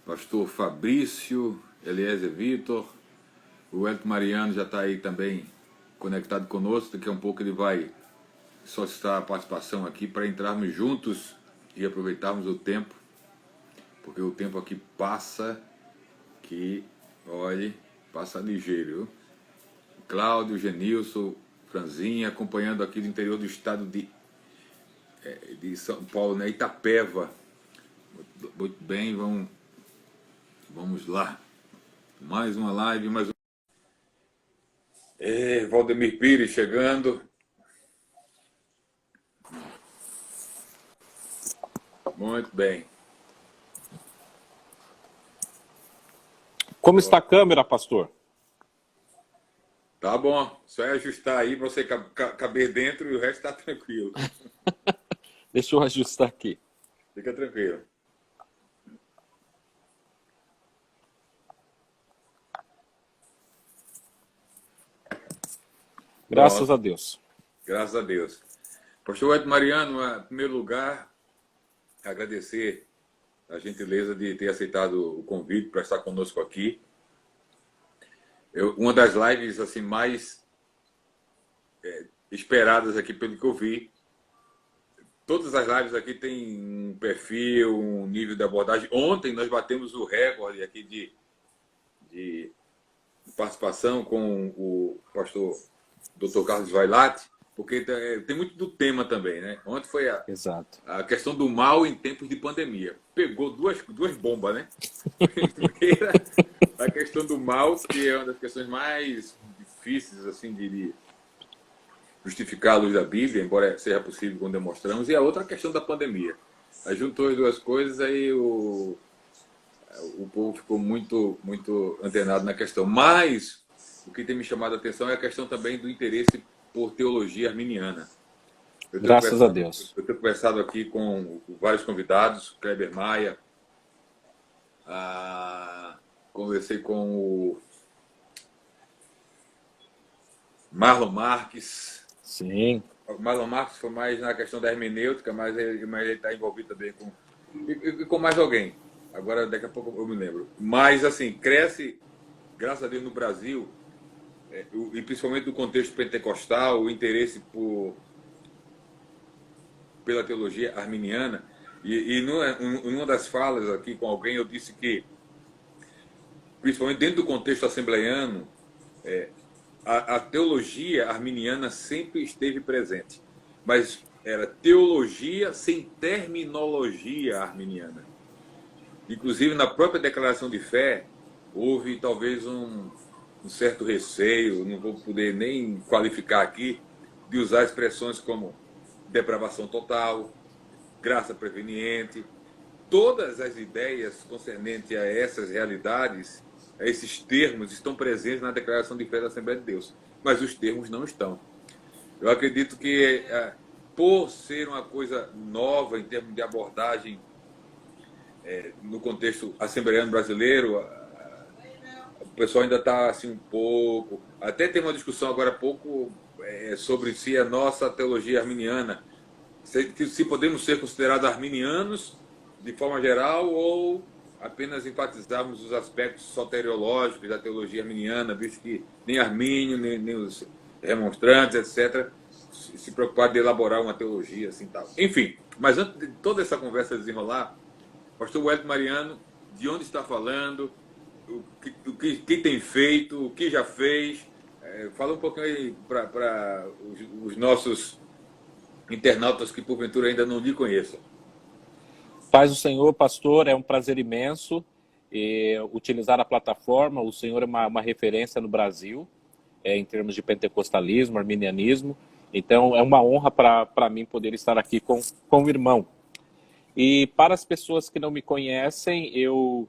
Pastor Fabrício, Eliezer Vitor, o Elton Mariano já está aí também conectado conosco. Daqui a um pouco ele vai solicitar a participação aqui para entrarmos juntos e aproveitarmos o tempo, porque o tempo aqui passa, que, olhe, passa ligeiro, viu? Cláudio, Genilson, Franzinha, acompanhando aqui do interior do estado de São Paulo, né? Itapeva. Muito bem, vamos lá. Mais uma live, mais um. Valdemir Pires chegando. Muito bem. Como está a câmera, pastor? Tá bom, só é ajustar aí para você caber dentro e o resto tá tranquilo. Deixa eu ajustar aqui. Fica tranquilo. Graças a Deus. Graças a Deus. Pastor Edson Mariano, em primeiro lugar, agradecer a gentileza de ter aceitado o convite para estar conosco aqui. Uma das lives assim mais esperadas aqui, pelo que eu vi. Todas as lives aqui têm um perfil, um nível de abordagem. Ontem nós batemos o recorde aqui de participação com o pastor Dr. Carlos Vailate, porque tem muito do tema também, né? Ontem foi Exato. a questão do mal em tempos de pandemia. Pegou duas bombas, né? Primeira, a questão do mal, que é uma das questões mais difíceis assim de justificar à luz da Bíblia, embora seja possível quando demonstramos, e a outra a questão da pandemia. Aí juntou as duas coisas, aí o povo ficou muito antenado na questão. Mas o que tem me chamado a atenção é a questão também do interesse por teologia arminiana. Graças a Deus. Eu tenho conversado aqui com vários convidados, Kleber Maia, conversei com o Marlon Marques. Sim. O Marlon Marques foi mais na questão da hermenêutica, mas ele está envolvido também com mais alguém. Agora, daqui a pouco eu me lembro. Mas, assim, cresce, graças a Deus, no Brasil, e principalmente no contexto pentecostal, o interesse pela teologia arminiana. E numa das falas aqui com alguém, eu disse que, principalmente dentro do contexto assembleiano, a teologia arminiana sempre esteve presente, mas era teologia sem terminologia arminiana. Inclusive, na própria declaração de fé, houve talvez um certo receio, não vou poder nem qualificar aqui, de usar expressões como depravação total, graça preveniente. Todas as ideias concernentes a essas realidades, a esses termos, estão presentes na declaração de fé da Assembleia de Deus, mas os termos não estão. Eu acredito que, por ser uma coisa nova em termos de abordagem no contexto assembleiano brasileiro, o pessoal ainda está assim um pouco... Até tem uma discussão agora há pouco sobre se a nossa teologia arminiana, se podemos ser considerados arminianos de forma geral ou apenas enfatizarmos os aspectos soteriológicos da teologia arminiana, visto que nem Armínio, nem os remonstrantes, etc., se preocuparam de elaborar uma teologia assim tal. Enfim, mas antes de toda essa conversa desenrolar, pastor Elton Mariano, de onde está falando, o que tem feito, o que já fez, fala um pouquinho aí para os nossos internautas que porventura ainda não lhe conheçam. Paz do Senhor, pastor, é um prazer imenso utilizar a plataforma. O senhor é uma referência no Brasil, em termos de pentecostalismo, arminianismo. Então, é uma honra para mim poder estar aqui com o irmão. E para as pessoas que não me conhecem, eu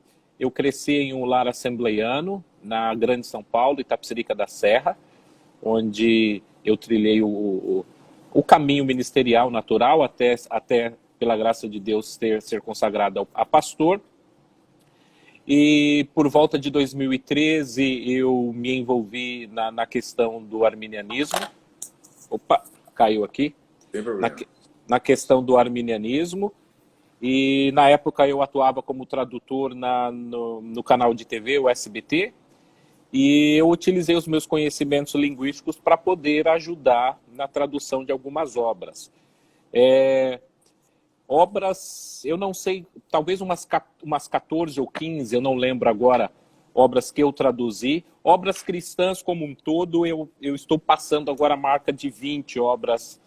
cresci em um lar assembleiano, na Grande São Paulo, Itapecerica da Serra, onde eu trilhei o caminho ministerial natural até pela graça de Deus, ser consagrado a pastor. E por volta de 2013, eu me envolvi na questão do arminianismo. Opa, caiu aqui. Sem problema. Na questão do arminianismo. E na época eu atuava como tradutor no canal de TV, o SBT, e eu utilizei os meus conhecimentos linguísticos para poder ajudar na tradução de algumas obras. Obras, eu não sei, talvez umas 14 ou 15, eu não lembro agora, obras que eu traduzi. Obras cristãs como um todo, eu estou passando agora a marca de 20 obras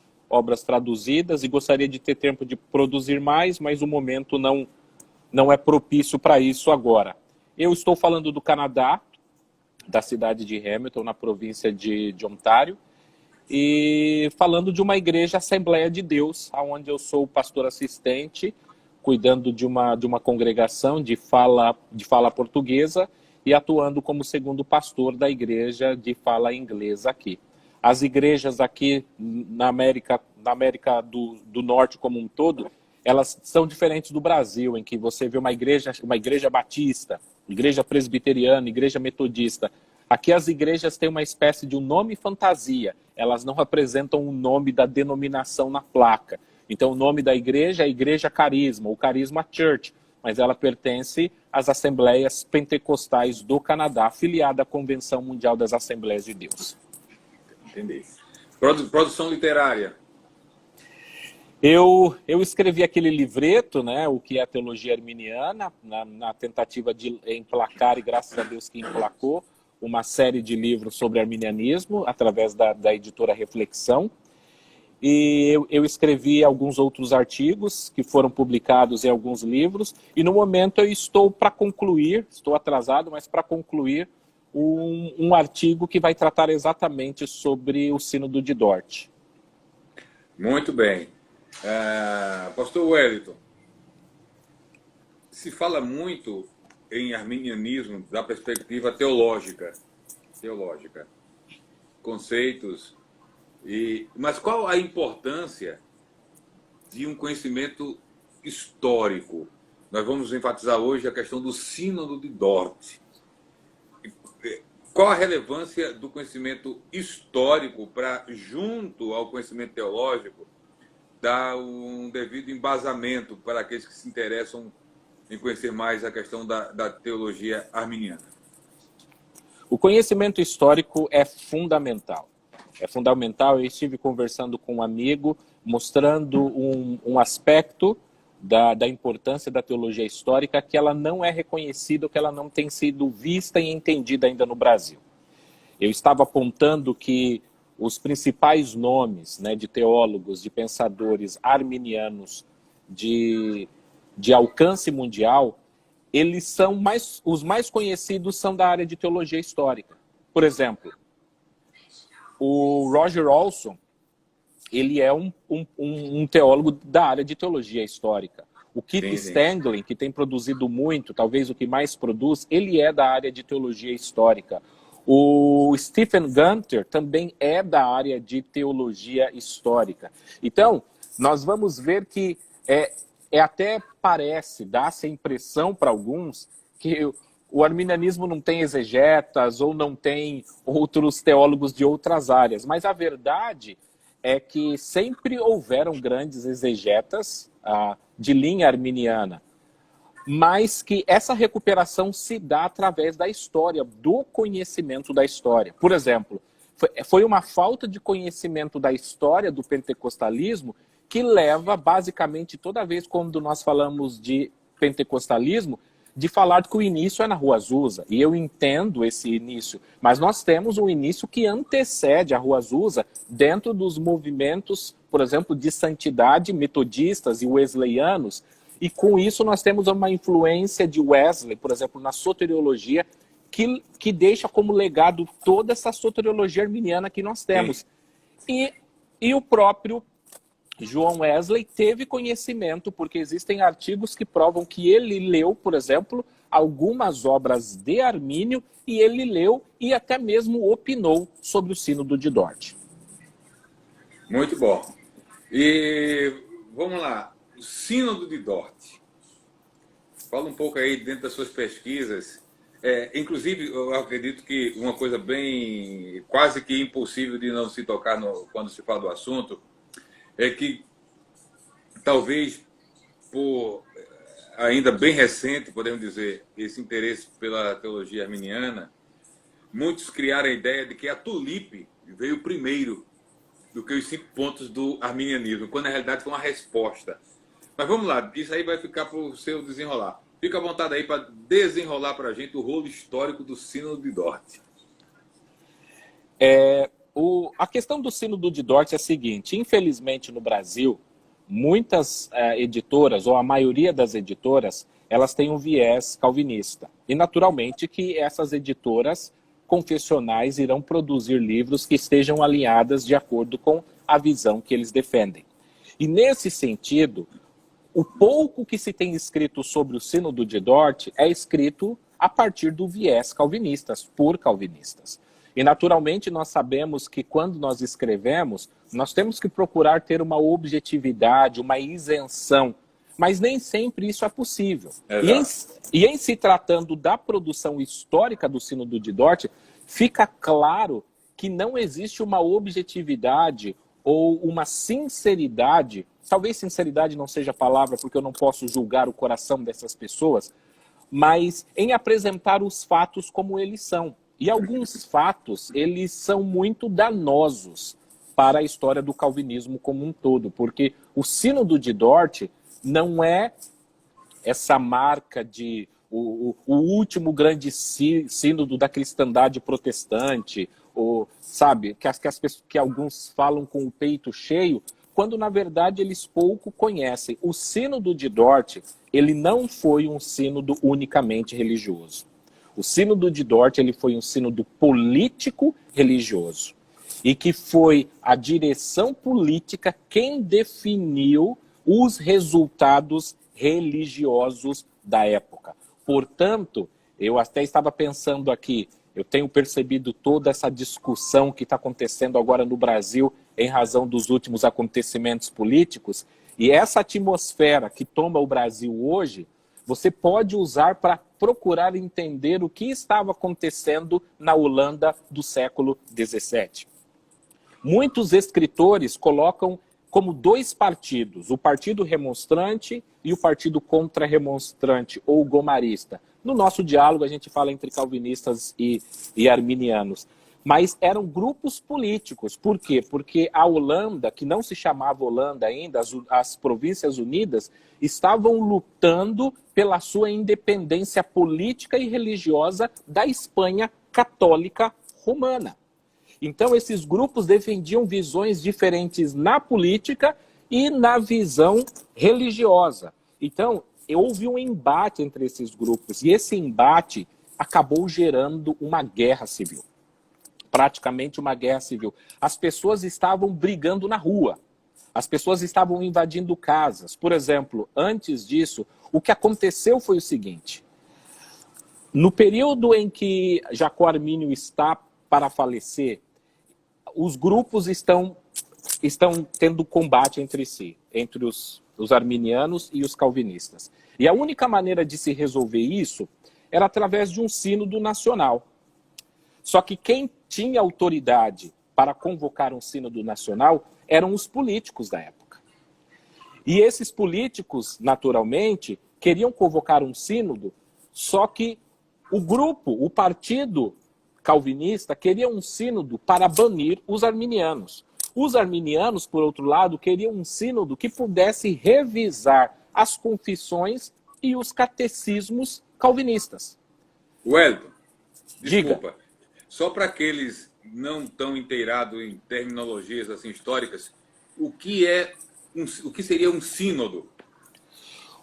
traduzidas, e gostaria de ter tempo de produzir mais, mas o momento não é propício para isso agora. Eu estou falando do Canadá, da cidade de Hamilton, na província de Ontário, e falando de uma igreja Assembleia de Deus, onde eu sou pastor assistente, cuidando de uma congregação de fala portuguesa e atuando como segundo pastor da igreja de fala inglesa aqui. As igrejas aqui na América do Norte como um todo, elas são diferentes do Brasil, em que você vê uma igreja batista, igreja presbiteriana, igreja metodista. Aqui as igrejas têm uma espécie de um nome fantasia, elas não representam o nome da denominação na placa. Então o nome da igreja é Igreja Carisma, ou Carisma Church, mas ela pertence às Assembleias Pentecostais do Canadá, afiliada à Convenção Mundial das Assembleias de Deus. Entendi. Produção literária. Eu escrevi aquele livreto, né, o que é a teologia arminiana, na tentativa de emplacar, e graças a Deus que emplacou, uma série de livros sobre arminianismo, através da editora Reflexão. E eu escrevi alguns outros artigos que foram publicados em alguns livros, e no momento eu estou para concluir, estou atrasado, mas para concluir um artigo que vai tratar exatamente sobre o Sínodo de Dort. Muito bem. Pastor Wellington, se fala muito em arminianismo da perspectiva teológica, conceitos, mas qual a importância de um conhecimento histórico? Nós vamos enfatizar hoje a questão do Sínodo de Dort. Qual a relevância do conhecimento histórico para, junto ao conhecimento teológico, dar um devido embasamento para aqueles que se interessam em conhecer mais a questão da teologia arminiana? O conhecimento histórico é fundamental. É fundamental. Eu estive conversando com um amigo, mostrando um aspecto da importância da teologia histórica, que ela não é reconhecida, que ela não tem sido vista e entendida ainda no Brasil. Eu estava apontando que os principais nomes, né, de teólogos, de pensadores arminianos de alcance mundial, eles são os mais conhecidos são da área de teologia histórica. Por exemplo, o Roger Olson, ele é um teólogo da área de teologia histórica. O Keith Stanley, que tem produzido muito, talvez o que mais produz, ele é da área de teologia histórica. O Stephen Gunter também é da área de teologia histórica. Então, nós vamos ver que até parece, dá-se a impressão para alguns, que o arminianismo não tem exegetas ou não tem outros teólogos de outras áreas. Mas a verdade é que sempre houveram grandes exegetas de linha arminiana, mas que essa recuperação se dá através da história, do conhecimento da história. Por exemplo, foi uma falta de conhecimento da história do pentecostalismo que leva, basicamente, toda vez quando nós falamos de pentecostalismo, de falar que o início é na Rua Azusa. E eu entendo esse início, mas nós temos um início que antecede a Rua Azusa dentro dos movimentos, por exemplo, de santidade metodistas e wesleyanos, e com isso nós temos uma influência de Wesley, por exemplo, na soteriologia, que deixa como legado toda essa soteriologia arminiana que nós temos. E o próprio João Wesley teve conhecimento, porque existem artigos que provam que ele leu, por exemplo, algumas obras de Armínio, e ele leu e até mesmo opinou sobre o Sínodo de Dort. Muito bom. E vamos lá, o Sínodo de Dort. Fala um pouco aí dentro das suas pesquisas. Inclusive, eu acredito que uma coisa bem, quase que impossível de não se tocar quando se fala do assunto, é que talvez por ainda bem recente, podemos dizer, esse interesse pela teologia arminiana, muitos criaram a ideia de que a tulipe veio primeiro do que os 5 pontos do arminianismo, quando na realidade foi uma resposta. Mas vamos lá, isso aí vai ficar para o seu desenrolar. Fica à vontade aí para desenrolar para a gente o rolo histórico do Sínodo de Dort. A questão do Sínodo de Dort é a seguinte: infelizmente no Brasil, muitas editoras, ou a maioria das editoras, elas têm um viés calvinista. E naturalmente que essas editoras confessionais irão produzir livros que estejam alinhadas de acordo com a visão que eles defendem. E nesse sentido, o pouco que se tem escrito sobre o Sínodo de Dort é escrito a partir do viés calvinistas, por calvinistas. E naturalmente nós sabemos que quando nós escrevemos, nós temos que procurar ter uma objetividade, uma isenção, mas nem sempre isso é possível. E em se tratando da produção histórica do Sínodo de Dort, fica claro que não existe uma objetividade ou uma sinceridade. Talvez sinceridade não seja a palavra, porque eu não posso julgar o coração dessas pessoas, mas em apresentar os fatos como eles são. E alguns fatos, eles são muito danosos para a história do calvinismo como um todo, porque o Sínodo de Dort não é essa marca de o último grande sínodo da cristandade protestante, ou, sabe, que alguns falam com o peito cheio, quando na verdade eles pouco conhecem. O Sínodo de Dort, ele não foi um sínodo unicamente religioso. O Sínodo de Dort, ele foi um sínodo político-religioso. E que foi a direção política quem definiu os resultados religiosos da época. Portanto, eu até estava pensando aqui, eu tenho percebido toda essa discussão que está acontecendo agora no Brasil em razão dos últimos acontecimentos políticos, e essa atmosfera que toma o Brasil hoje, você pode usar para procurar entender o que estava acontecendo na Holanda do século XVII. Muitos escritores colocam como 2 partidos, o partido remonstrante e o partido contra-remonstrante, ou gomarista. No nosso diálogo a gente fala entre calvinistas e arminianos. Mas eram grupos políticos. Por quê? Porque a Holanda, que não se chamava Holanda ainda, as Províncias Unidas, estavam lutando pela sua independência política e religiosa da Espanha católica romana. Então, esses grupos defendiam visões diferentes na política e na visão religiosa. Então, houve um embate entre esses grupos, e esse embate acabou gerando uma guerra civil. Praticamente uma guerra civil. As pessoas estavam brigando na rua. As pessoas estavam invadindo casas. Por exemplo, antes disso, o que aconteceu foi o seguinte. No período em que Jacó Armínio está para falecer, os grupos estão tendo combate entre si, entre os arminianos e os calvinistas. E a única maneira de se resolver isso era através de um sínodo nacional. Só que quem tinha autoridade para convocar um sínodo nacional eram os políticos da época. E esses políticos, naturalmente, queriam convocar um sínodo, só que o partido calvinista queria um sínodo para banir os arminianos. Os arminianos, por outro lado, queriam um sínodo que pudesse revisar as confissões e os catecismos calvinistas. Wellington, Diga. desculpa. Só para aqueles não tão inteirados em terminologias assim históricas, o que seria um sínodo?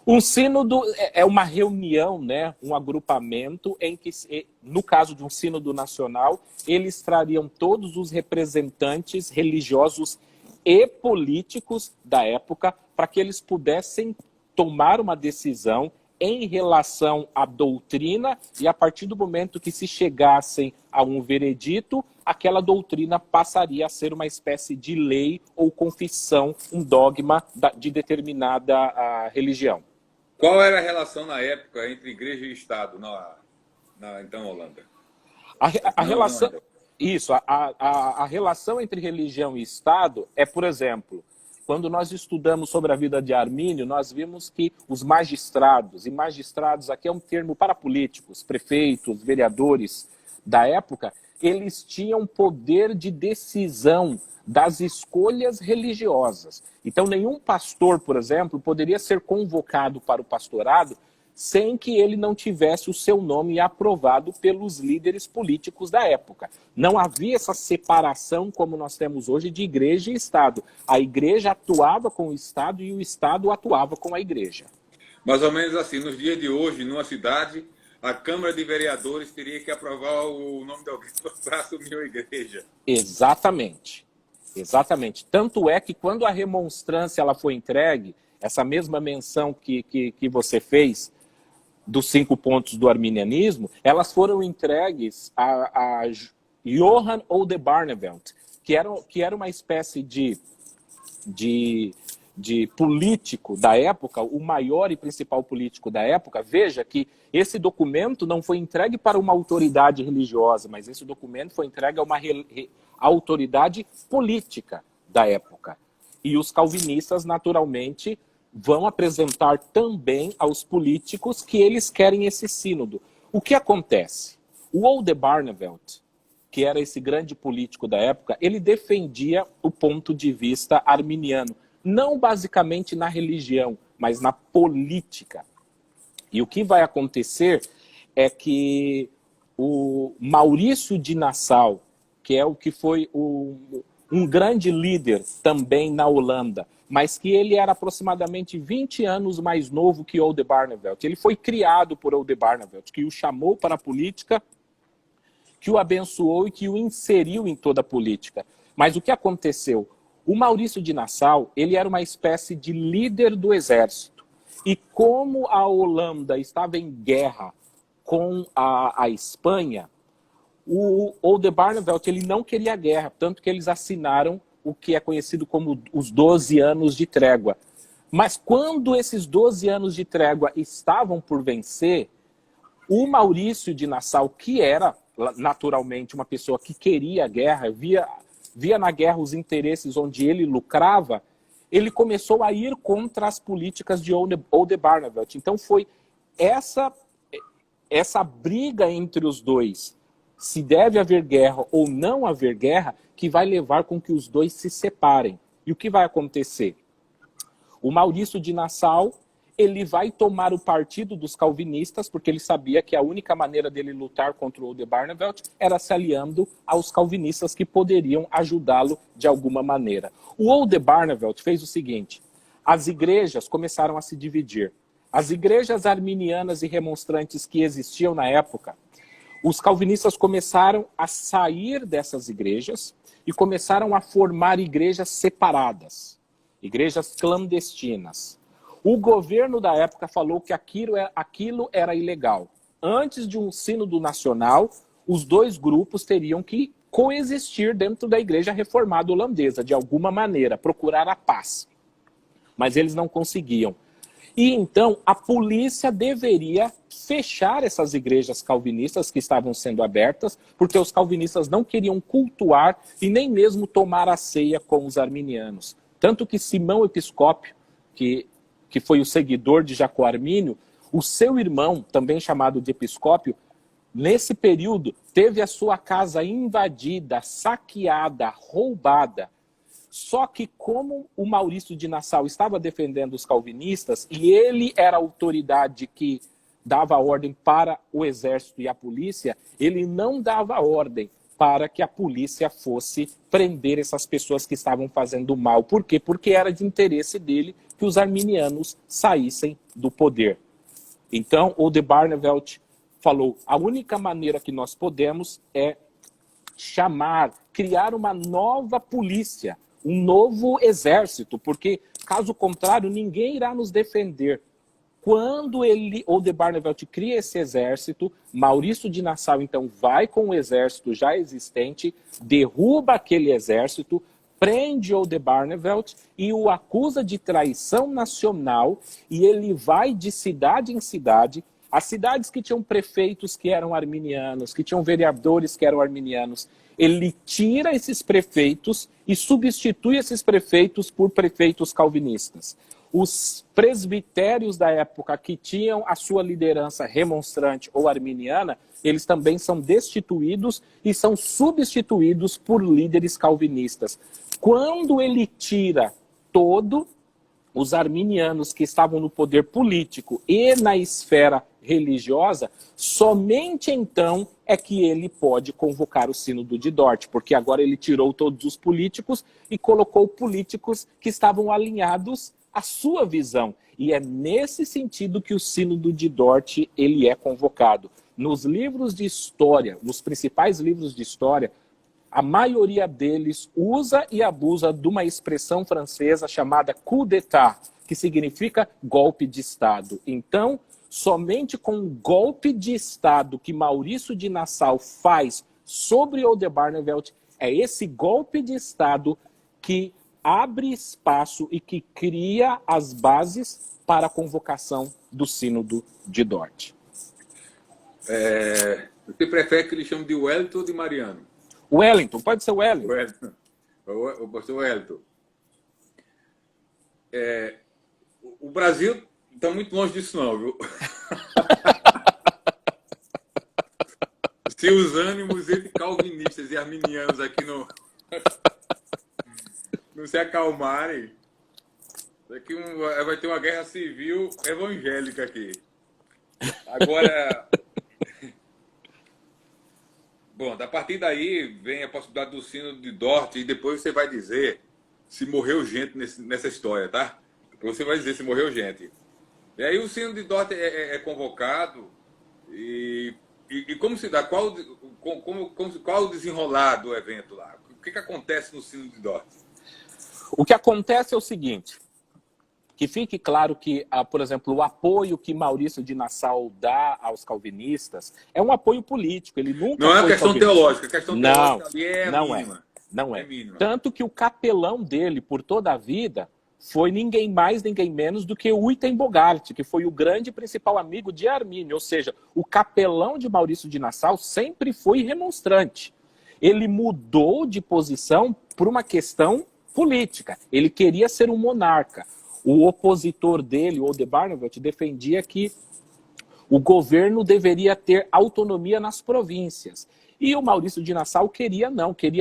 Um sínodo é uma reunião, né, um agrupamento em que, no caso de um sínodo nacional, eles trariam todos os representantes religiosos e políticos da época para que eles pudessem tomar uma decisão em relação à doutrina, e a partir do momento que se chegassem a um veredito, aquela doutrina passaria a ser uma espécie de lei ou confissão, um dogma de determinada religião. Qual era a relação na época entre igreja e Estado então Holanda? A relação entre religião e Estado é, por exemplo, quando nós estudamos sobre a vida de Armínio, nós vimos que os magistrados, e magistrados aqui é um termo para políticos, prefeitos, vereadores da época, eles tinham poder de decisão das escolhas religiosas. Então, nenhum pastor, por exemplo, poderia ser convocado para o pastorado sem que ele não tivesse o seu nome aprovado pelos líderes políticos da época. Não havia essa separação, como nós temos hoje, de igreja e Estado. A igreja atuava com o Estado e o Estado atuava com a igreja. Mais ou menos assim, nos dias de hoje, numa cidade, a Câmara de Vereadores teria que aprovar o nome de alguém para assumir a igreja. Exatamente. Exatamente. Tanto é que quando a remonstrância ela foi entregue, essa mesma menção que você fez dos 5 pontos do arminianismo, elas foram entregues a Johann Oldenbarnevelt, que era uma espécie de político da época, o maior e principal político da época. Veja que esse documento não foi entregue para uma autoridade religiosa, mas esse documento foi entregue a uma autoridade política da época. E os calvinistas, naturalmente, vão apresentar também aos políticos que eles querem esse sínodo. O que acontece? O Oldenbarnevelt, que era esse grande político da época, ele defendia o ponto de vista arminiano, não basicamente na religião, mas na política. E o que vai acontecer é que o Maurício de Nassau, que é o que foi um grande líder também na Holanda, mas que ele era aproximadamente 20 anos mais novo que Oldenbarnevelt. Ele foi criado por Oldenbarnevelt, que o chamou para a política, que o abençoou e que o inseriu em toda a política. Mas o que aconteceu? O Maurício de Nassau, ele era uma espécie de líder do exército. E como a Holanda estava em guerra com a Espanha, o Oldenbarnevelt ele não queria guerra, tanto que eles assinaram o que é conhecido como os 12 anos de trégua. Mas quando esses 12 anos de trégua estavam por vencer, o Maurício de Nassau, que era naturalmente uma pessoa que queria a guerra, via na guerra os interesses onde ele lucrava, ele começou a ir contra as políticas de Oldenbarnevelt. Então foi essa briga entre os dois, se deve haver guerra ou não haver guerra, que vai levar com que os dois se separem. E o que vai acontecer? O Maurício de Nassau, ele vai tomar o partido dos calvinistas, porque ele sabia que a única maneira dele lutar contra o Oldenbarnevelt era se aliando aos calvinistas que poderiam ajudá-lo de alguma maneira. O Oldenbarnevelt fez o seguinte: as igrejas começaram a se dividir. As igrejas arminianas e remonstrantes que existiam na época, os calvinistas começaram a sair dessas igrejas e começaram a formar igrejas separadas, igrejas clandestinas. O governo da época falou que aquilo era ilegal. Antes de um sínodo nacional, os dois grupos teriam que coexistir dentro da igreja reformada holandesa, de alguma maneira, procurar a paz. Mas eles não conseguiam. E então a polícia deveria fechar essas igrejas calvinistas que estavam sendo abertas, porque os calvinistas não queriam cultuar e nem mesmo tomar a ceia com os arminianos. Tanto que Simão Episcópio, que foi o seguidor de Jacó Armínio, o seu irmão, também chamado de Episcópio, nesse período teve a sua casa invadida, saqueada, roubada. Só que como o Maurício de Nassau estava defendendo os calvinistas e ele era a autoridade que dava ordem para o exército e a polícia, ele não dava ordem para que a polícia fosse prender essas pessoas que estavam fazendo mal. Por quê? Porque era de interesse dele que os arminianos saíssem do poder. Então, Oldenbarnevelt falou, a única maneira que nós podemos é criar uma nova polícia, um novo exército, porque, caso contrário, ninguém irá nos defender. Quando Oldenbarnevelt cria esse exército, Maurício de Nassau, então, vai com o exército já existente, derruba aquele exército, prende Oldenbarnevelt e o acusa de traição nacional, e ele vai de cidade em cidade. As cidades que tinham prefeitos que eram arminianos, que tinham vereadores que eram arminianos, ele tira esses prefeitos e substitui esses prefeitos por prefeitos calvinistas. Os presbitérios da época que tinham a sua liderança remonstrante ou arminiana, eles também são destituídos e são substituídos por líderes calvinistas. Quando ele tira os arminianos que estavam no poder político e na esfera religiosa, somente então é que ele pode convocar o Sínodo de Dort, porque agora ele tirou todos os políticos e colocou políticos que estavam alinhados à sua visão. E é nesse sentido que o Sínodo de Dort ele é convocado. Nos livros de história, nos principais livros de história, a maioria deles usa e abusa de uma expressão francesa chamada coup d'état, que significa golpe de Estado. Então, somente com o golpe de Estado que Maurício de Nassau faz sobre Oldenbarnevelt, é esse golpe de Estado que abre espaço e que cria as bases para a convocação do Sínodo de Dort. Você prefere que ele chame de Wellington ou de Mariano? Wellington, pode ser Wellington. Wellington. O pastor Wellington. O Brasil está muito longe disso não, viu? Se os ânimos entre calvinistas e arminianos aqui não se acalmarem, daqui vai ter uma guerra civil evangélica aqui. Agora, bom, a partir daí vem a possibilidade do Sínodo de Dort e depois você vai dizer se morreu gente nessa história, tá? Depois você vai dizer se morreu gente. E aí o Sínodo de Dort é convocado e como se dá? Qual o desenrolar do evento lá? O que acontece no Sínodo de Dort? O que acontece é o seguinte, que fique claro que, por exemplo, o apoio que Maurício de Nassau dá aos calvinistas é um apoio político. Ele nunca não é uma questão teológica, a questão teológica ali é mínima. Não é. Mínima. Tanto que o capelão dele, por toda a vida, foi ninguém mais, ninguém menos do que o Uyten Bogart, que foi o grande e principal amigo de Armínio. Ou seja, o capelão de Maurício de Nassau sempre foi remonstrante. Ele mudou de posição por uma questão política. Ele queria ser um monarca. O opositor dele, o Oldenbarnevelt, defendia que o governo deveria ter autonomia nas províncias. E o Maurício de Nassau queria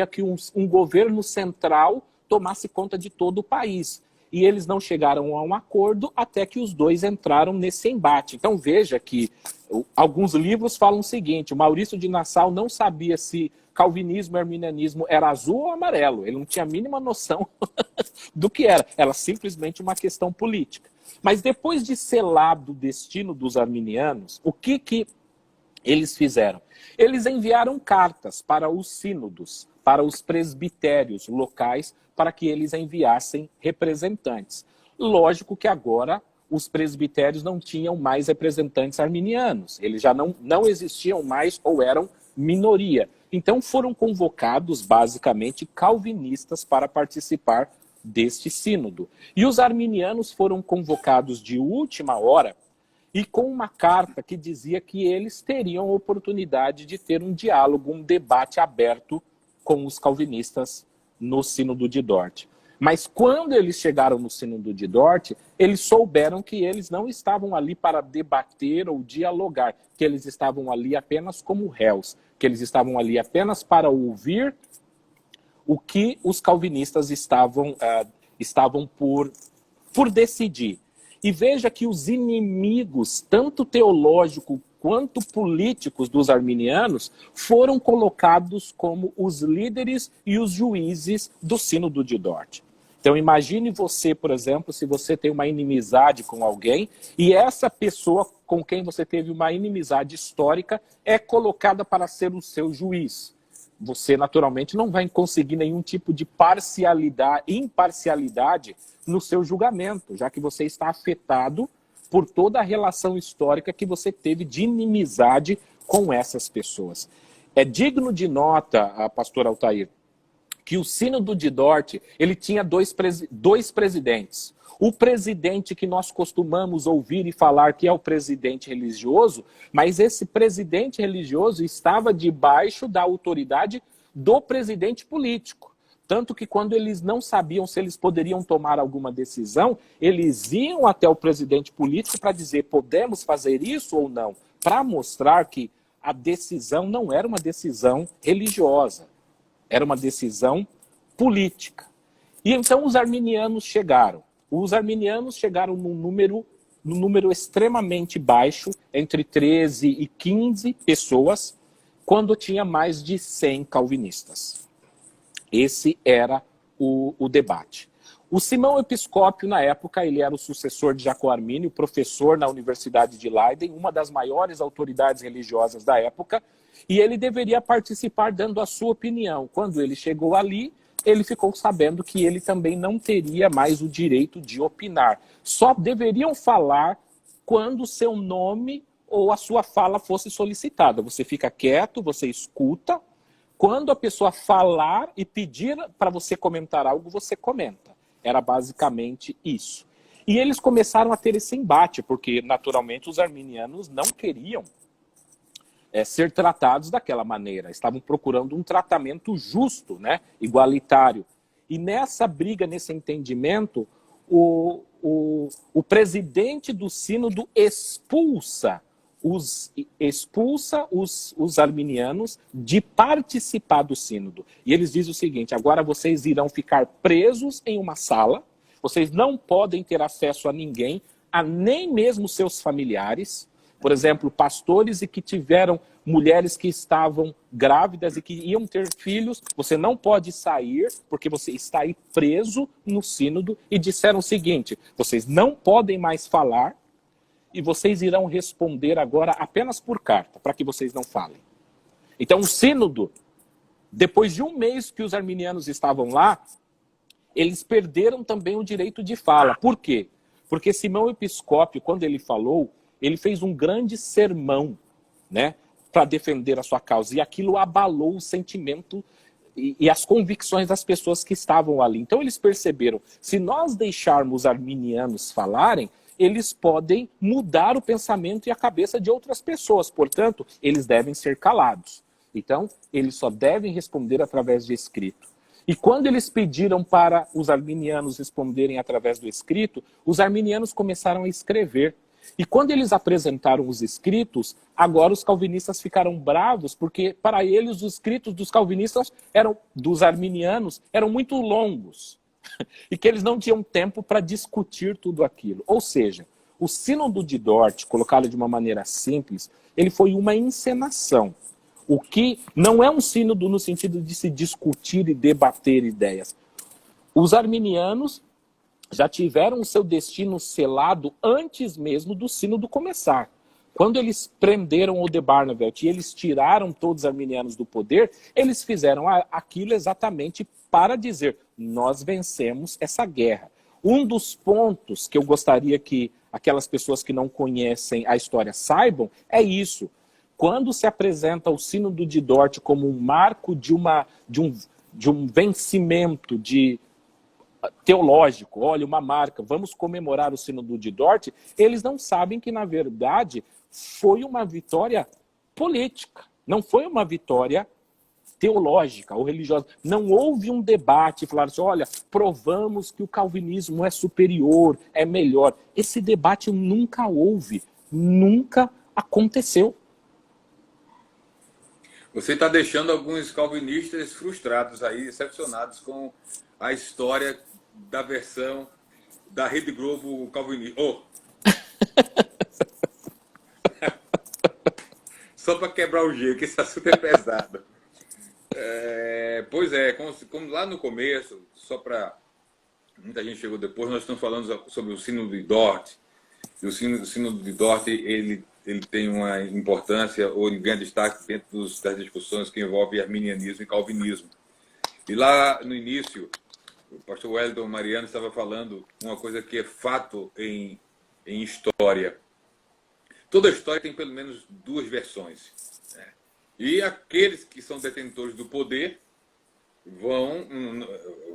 que um governo central tomasse conta de todo o país. E eles não chegaram a um acordo até que os dois entraram nesse embate. Então veja que alguns livros falam o seguinte, o Maurício de Nassau não sabia se calvinismo e arminianismo era azul ou amarelo. Ele não tinha a mínima noção do que era. Era simplesmente uma questão política. Mas depois de selado o destino dos arminianos, o que eles fizeram? Eles enviaram cartas para os sínodos, para os presbitérios locais, para que eles enviassem representantes. Lógico que agora os presbitérios não tinham mais representantes arminianos. Eles já não existiam mais ou eram minoria. Então foram convocados, basicamente, calvinistas para participar deste sínodo. E os arminianos foram convocados de última hora e com uma carta que dizia que eles teriam a oportunidade de ter um diálogo, um debate aberto com os calvinistas no Sínodo de Dort. Mas quando eles chegaram no Sínodo de Dort, eles souberam que eles não estavam ali para debater ou dialogar, que eles estavam ali apenas como réus, que eles estavam ali apenas para ouvir o que os calvinistas estavam por decidir. E veja que os inimigos, tanto teológicos quanto políticos dos arminianos, foram colocados como os líderes e os juízes do Sínodo de Dort. Então imagine você, por exemplo, se você tem uma inimizade com alguém e essa pessoa com quem você teve uma inimizade histórica é colocada para ser o seu juiz. Você naturalmente não vai conseguir nenhum tipo de imparcialidade no seu julgamento, já que você está afetado por toda a relação histórica que você teve de inimizade com essas pessoas. É digno de nota, pastor Altair, que o Sínodo de Dort, ele tinha dois presidentes. O presidente que nós costumamos ouvir e falar que é o presidente religioso, mas esse presidente religioso estava debaixo da autoridade do presidente político. Tanto que quando eles não sabiam se eles poderiam tomar alguma decisão, eles iam até o presidente político para dizer, podemos fazer isso ou não? Para mostrar que a decisão não era uma decisão religiosa, era uma decisão política. E então os arminianos chegaram. Os arminianos chegaram num número extremamente baixo, entre 13 e 15 pessoas, quando tinha mais de 100 calvinistas. Esse era o debate. O Simão Episcópio, na época, ele era o sucessor de Jacó Armínio, professor na Universidade de Leiden, uma das maiores autoridades religiosas da época, e ele deveria participar dando a sua opinião. Quando ele chegou ali, ele ficou sabendo que ele também não teria mais o direito de opinar. Só deveriam falar quando o seu nome ou a sua fala fosse solicitada. Você fica quieto, você escuta. Quando a pessoa falar e pedir para você comentar algo, você comenta. Era basicamente isso. E eles começaram a ter esse embate, porque naturalmente os arminianos não queriam ser tratados daquela maneira. Estavam procurando um tratamento justo, né? Igualitário. E nessa briga, nesse entendimento, o presidente do sínodo expulsa os arminianos de participar do sínodo. E eles dizem o seguinte, agora vocês irão ficar presos em uma sala, vocês não podem ter acesso a ninguém, a nem mesmo seus familiares, por exemplo, pastores e que tiveram mulheres que estavam grávidas e que iam ter filhos, você não pode sair porque você está aí preso no sínodo, e disseram o seguinte, vocês não podem mais falar, e vocês irão responder agora apenas por carta, para que vocês não falem. Então o sínodo, depois de um mês que os arminianos estavam lá, eles perderam também o direito de fala. Por quê? Porque Simão Episcópio, quando ele falou, ele fez um grande sermão, né, para defender a sua causa. E aquilo abalou o sentimento e as convicções das pessoas que estavam ali. Então eles perceberam, se nós deixarmos os arminianos falarem, eles podem mudar o pensamento e a cabeça de outras pessoas. Portanto, eles devem ser calados. Então, eles só devem responder através de escrito. E quando eles pediram para os arminianos responderem através do escrito, os arminianos começaram a escrever. E quando eles apresentaram os escritos, agora os calvinistas ficaram bravos, porque para eles os escritos dos calvinistas, dos arminianos, eram muito longos. E que eles não tinham tempo para discutir tudo aquilo. Ou seja, o sínodo de Dort, colocado de uma maneira simples, ele foi uma encenação. O que não é um sínodo no sentido de se discutir e debater ideias. Os arminianos já tiveram o seu destino selado antes mesmo do sínodo começar. Quando eles prenderam o de Barneveld e eles tiraram todos os arminianos do poder, eles fizeram aquilo exatamente para dizer, nós vencemos essa guerra. Um dos pontos que eu gostaria que aquelas pessoas que não conhecem a história saibam é isso. Quando se apresenta o sínodo de Dort como um marco de um vencimento teológico, olha, uma marca, vamos comemorar o sínodo de Dort, eles não sabem que, na verdade, foi uma vitória política, não foi uma vitória teológica ou religiosa. Não houve um debate, falaram assim, olha, provamos que o calvinismo é superior, é melhor. Esse debate nunca houve, nunca aconteceu. Você está deixando alguns calvinistas frustrados aí, decepcionados com a história da versão da Rede Globo calvinista. Oh. Só para quebrar o gelo, que esse assunto é pesado. Pois é, como lá no começo, só para... Muita gente chegou depois, nós estamos falando sobre o sínodo de Dort. E o sínodo de Dort, ele tem uma importância, ou ganha destaque dentro das discussões que envolvem arminianismo e calvinismo. E lá no início, o pastor Wellington Mariano estava falando uma coisa que é fato em história. Toda história tem pelo menos duas versões. Né? E aqueles que são detentores do poder vão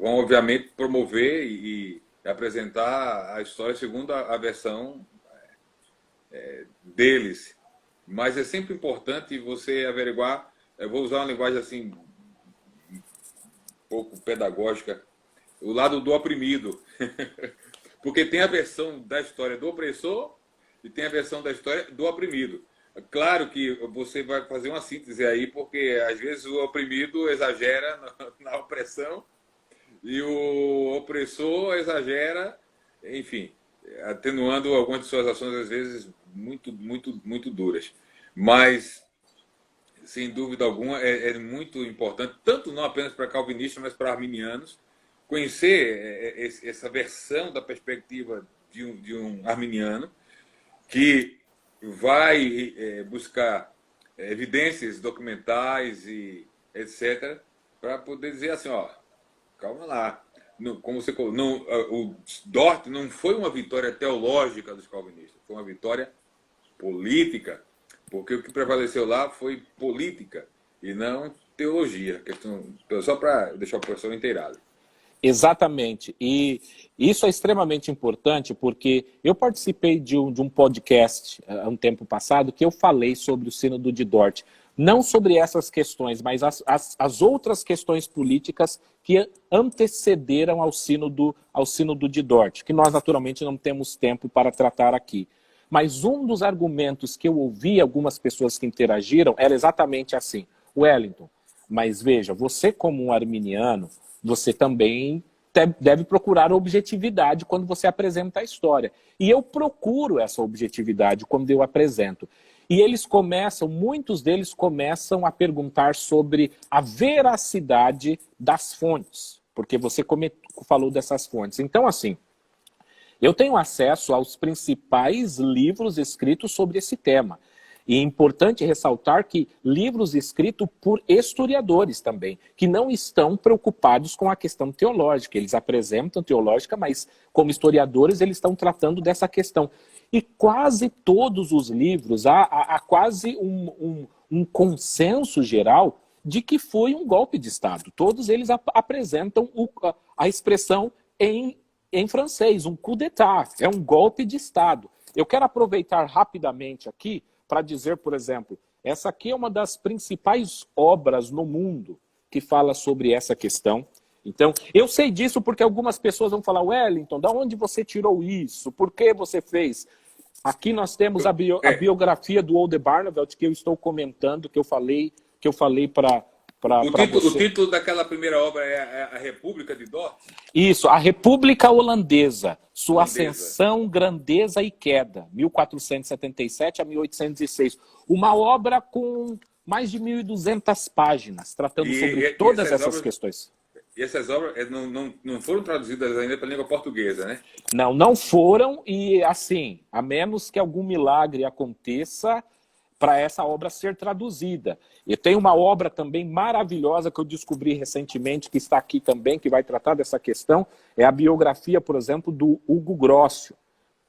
obviamente, promover e apresentar a história segundo a versão deles. Mas é sempre importante você averiguar, eu vou usar uma linguagem assim pouco pedagógica, o lado do oprimido. Porque tem a versão da história do opressor e tem a versão da história do oprimido. Claro que você vai fazer uma síntese aí, porque às vezes o oprimido exagera na opressão e o opressor exagera, enfim, atenuando algumas de suas ações, às vezes, muito duras. Mas, sem dúvida alguma, é muito importante, tanto não apenas para calvinistas, mas para arminianos, conhecer essa versão da perspectiva de um arminiano que vai buscar evidências documentais e etc., para poder dizer assim, ó, calma lá. Como você o Dort não foi uma vitória teológica dos calvinistas, foi uma vitória política, porque o que prevaleceu lá foi política e não teologia. Só para deixar o professor inteirado. Exatamente. E isso é extremamente importante porque eu participei de um podcast há um tempo passado que eu falei sobre o Sínodo de Dort. Não sobre essas questões, mas as outras questões políticas que antecederam ao sínodo de Dort, que nós naturalmente não temos tempo para tratar aqui. Mas um dos argumentos que eu ouvi algumas pessoas que interagiram era exatamente assim: Wellington, mas veja, você como um arminiano, você também deve procurar objetividade quando você apresenta a história. E eu procuro essa objetividade quando eu apresento. E muitos deles começam a perguntar sobre a veracidade das fontes, porque você falou dessas fontes. Então, assim, eu tenho acesso aos principais livros escritos sobre esse tema. E é importante ressaltar que livros escritos por historiadores também, que não estão preocupados com a questão teológica. Eles apresentam teológica, mas como historiadores eles estão tratando dessa questão. E quase todos os livros, há quase um consenso geral de que foi um golpe de Estado. Todos eles apresentam a expressão em francês, um coup d'état, é um golpe de Estado. Eu quero aproveitar rapidamente aqui para dizer, por exemplo, essa aqui é uma das principais obras no mundo que fala sobre essa questão. Então, eu sei disso porque algumas pessoas vão falar: Wellington, de onde você tirou isso? Por que você fez? Aqui nós temos a biografia do Olde Barneveld, que eu estou comentando, que eu falei para você. O título daquela primeira obra é A República de Dort? Isso, A República Holandesa, Sua Ascensão, Grandeza e Queda, 1477 a 1806. Uma obra com mais de 1.200 páginas, tratando sobre todas essas questões. E essas obras não foram traduzidas ainda para a língua portuguesa, né? Não foram, e assim, a menos que algum milagre aconteça para essa obra ser traduzida. E tem uma obra também maravilhosa que eu descobri recentemente, que está aqui também, que vai tratar dessa questão, é a biografia, por exemplo, do Hugo Grossio,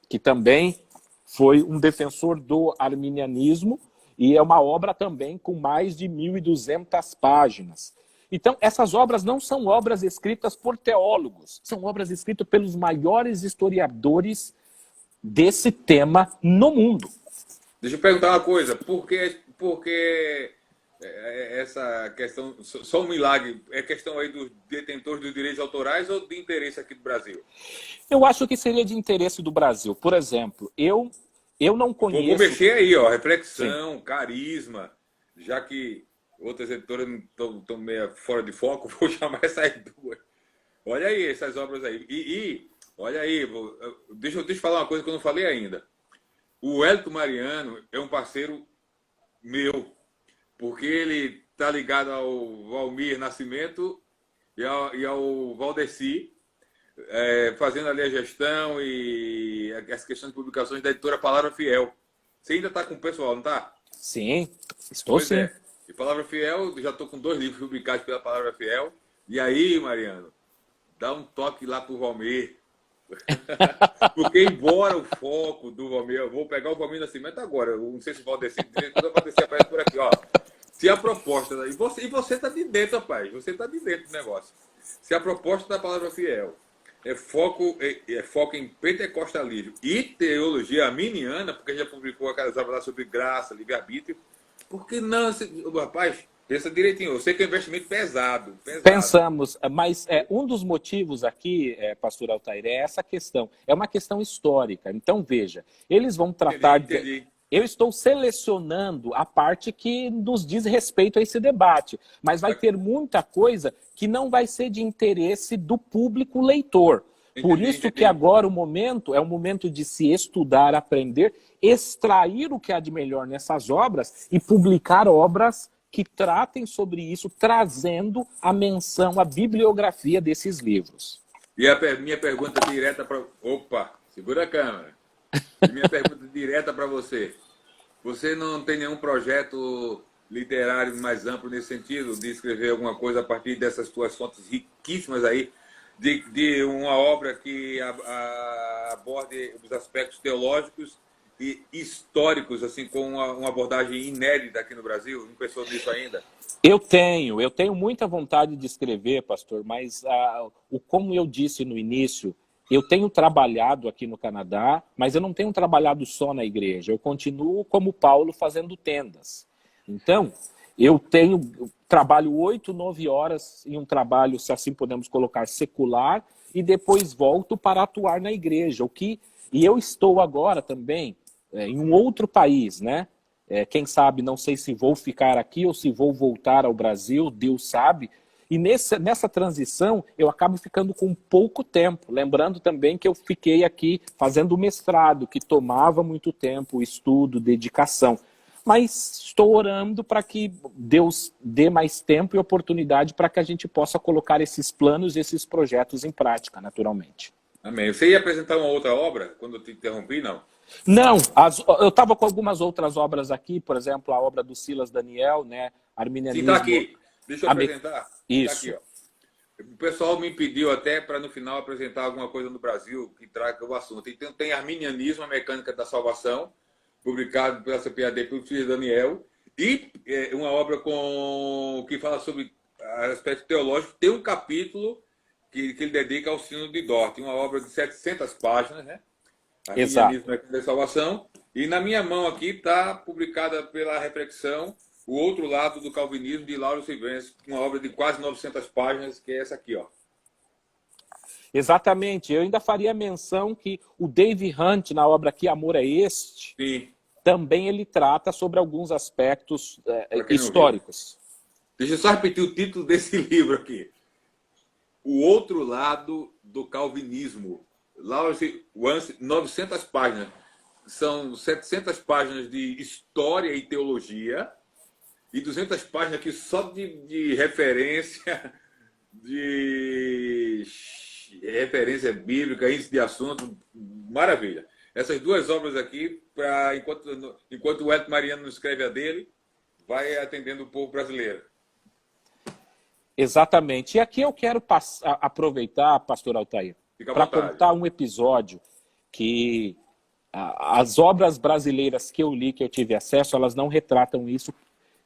que também foi um defensor do arminianismo, e é uma obra também com mais de 1.200 páginas. Então, essas obras não são obras escritas por teólogos, são obras escritas pelos maiores historiadores desse tema no mundo. Deixa eu perguntar uma coisa, por que essa questão, só um milagre, é questão aí dos detentores dos direitos autorais ou de interesse aqui do Brasil? Eu acho que seria de interesse do Brasil. Por exemplo, eu não conheço... Vou mexer aí, ó, reflexão, sim, carisma, já que outras editoras estão meio fora de foco, vou chamar essas duas. Olha aí essas obras aí. Olha aí, deixa eu falar uma coisa que eu não falei ainda. O Wellington Mariano é um parceiro meu, porque ele está ligado ao Valmir Nascimento e ao Valdeci, fazendo ali a gestão e as questões de publicações da editora Palavra Fiel. Você ainda está com o pessoal, não está? Sim, estou sim. E Palavra Fiel, já estou com 2 livros publicados pela Palavra Fiel. E aí, Mariano, dá um toque lá para o Valmir. Porque embora o foco do Valmir, eu vou pegar o Valmir Nascimento agora, eu não sei se o Valdeci, quando o Valdeci aparece por aqui, ó. Se a proposta, e você está de dentro, rapaz, você está de dentro do negócio. Se a proposta da Palavra Fiel é foco em pentecostalismo e teologia arminiana, porque já publicou aquelas obras lá sobre graça, livre-arbítrio, por que não, rapaz, Pensa direitinho. Eu sei que é um investimento pesado, pesado. Pensamos, mas um dos motivos aqui, pastor Altair, é essa questão. É uma questão histórica. Então, veja, eles vão tratar... Entendi. Eu estou selecionando a parte que nos diz respeito a esse debate, mas vai ter muita coisa que não vai ser de interesse do público leitor. Por isso que agora o momento é um momento de se estudar, aprender, extrair o que há de melhor nessas obras e publicar obras que tratem sobre isso, trazendo a menção, a bibliografia desses livros. E a minha pergunta direta para... Opa, segura a câmera. Minha pergunta direta para você. Você não tem nenhum projeto literário mais amplo nesse sentido, de escrever alguma coisa a partir dessas tuas fontes riquíssimas aí, de uma obra que aborde os aspectos teológicos e históricos, assim, com uma abordagem inédita aqui no Brasil? Não pensou nisso ainda? Eu tenho muita vontade de escrever, pastor, mas como eu disse no início, eu tenho trabalhado aqui no Canadá, mas eu não tenho trabalhado só na igreja. Eu continuo como Paulo fazendo tendas. Então, eu trabalho 8, 9 horas em um trabalho, se assim podemos colocar, secular, e depois volto para atuar na igreja. E eu estou agora também em um outro país, né? Quem sabe, não sei se vou ficar aqui ou se vou voltar ao Brasil, Deus sabe. E nessa transição, eu acabo ficando com pouco tempo. Lembrando também que eu fiquei aqui fazendo o mestrado, que tomava muito tempo, estudo, dedicação. Mas estou orando para que Deus dê mais tempo e oportunidade para que a gente possa colocar esses planos, esses projetos em prática, naturalmente. Amém. Você ia apresentar uma outra obra quando eu te interrompi, não? Não, eu estava com algumas outras obras aqui, por exemplo, a obra do Silas Daniel, né? Arminianismo. Sim, está aqui. Deixa eu apresentar. Isso. Tá aqui, ó. O pessoal me pediu até para no final apresentar alguma coisa no Brasil que traga o assunto. Então tem Arminianismo, a Mecânica da Salvação, publicado pela CPAD pelo Silas Daniel, e uma obra que fala sobre aspecto teológico. Tem um capítulo que ele dedica ao Sino de Dort, uma obra de 700 páginas, né? Arminianismo, Mecânica da Salvação. E na minha mão aqui está publicada pela Reflexão O Outro Lado do Calvinismo, de Lauro Silvestre, uma obra de quase 900 páginas, que é essa aqui, ó. Exatamente. Eu ainda faria menção que o Dave Hunt, na obra aqui, Amor é Este, Sim. Também ele trata sobre alguns aspectos históricos. Deixa eu só repetir o título desse livro aqui. O Outro Lado do Calvinismo. Lauro Silvestre, 900 páginas. São 700 páginas de história e teologia, e 200 páginas aqui só de referência, de referência bíblica, índice de assunto. Maravilha. Essas duas obras aqui, enquanto o Hélio Mariano não escreve a dele, vai atendendo o povo brasileiro. Exatamente. E aqui eu quero aproveitar, pastor Altair, para contar um episódio que as obras brasileiras que eu li, que eu tive acesso, elas não retratam isso,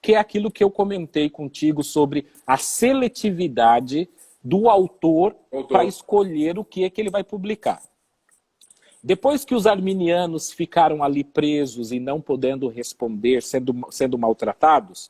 que é aquilo que eu comentei contigo sobre a seletividade do autor para escolher o que é que ele vai publicar. Depois que os arminianos ficaram ali presos e não podendo responder, sendo maltratados,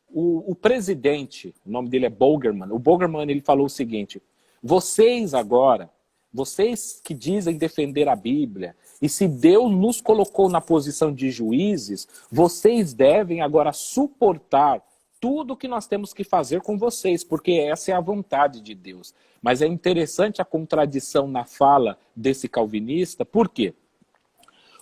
o presidente, o nome dele é Bogerman, o Bogerman ele falou o seguinte: vocês agora, vocês que dizem defender a Bíblia, e se Deus nos colocou na posição de juízes, vocês devem agora suportar tudo que nós temos que fazer com vocês, porque essa é a vontade de Deus. Mas é interessante a contradição na fala desse calvinista. Por quê?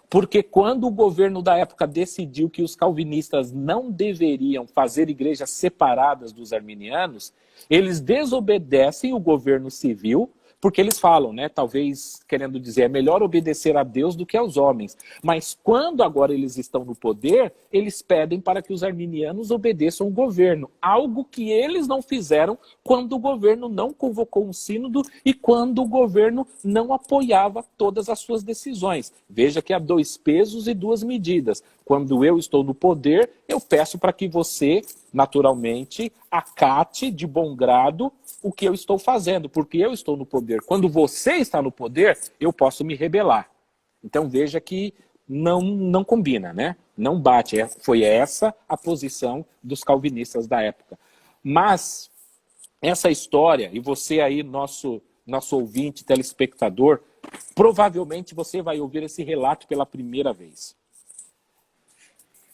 Porque quando o governo da época decidiu que os calvinistas não deveriam fazer igrejas separadas dos arminianos, eles desobedecem o governo civil, porque eles falam, né, talvez querendo dizer, é melhor obedecer a Deus do que aos homens. Mas quando agora eles estão no poder, eles pedem para que os arminianos obedeçam o governo. Algo que eles não fizeram quando o governo não convocou um sínodo e quando o governo não apoiava todas as suas decisões. Veja que há 2 pesos e 2 medidas. Quando eu estou no poder, eu peço para que você, naturalmente, acate de bom grado o que eu estou fazendo, porque eu estou no poder. Quando você está no poder, eu posso me rebelar. Então veja que não combina, né? Não bate. Foi essa a posição dos calvinistas da época. Mas essa história, e você aí, nosso ouvinte, telespectador, provavelmente você vai ouvir esse relato pela primeira vez.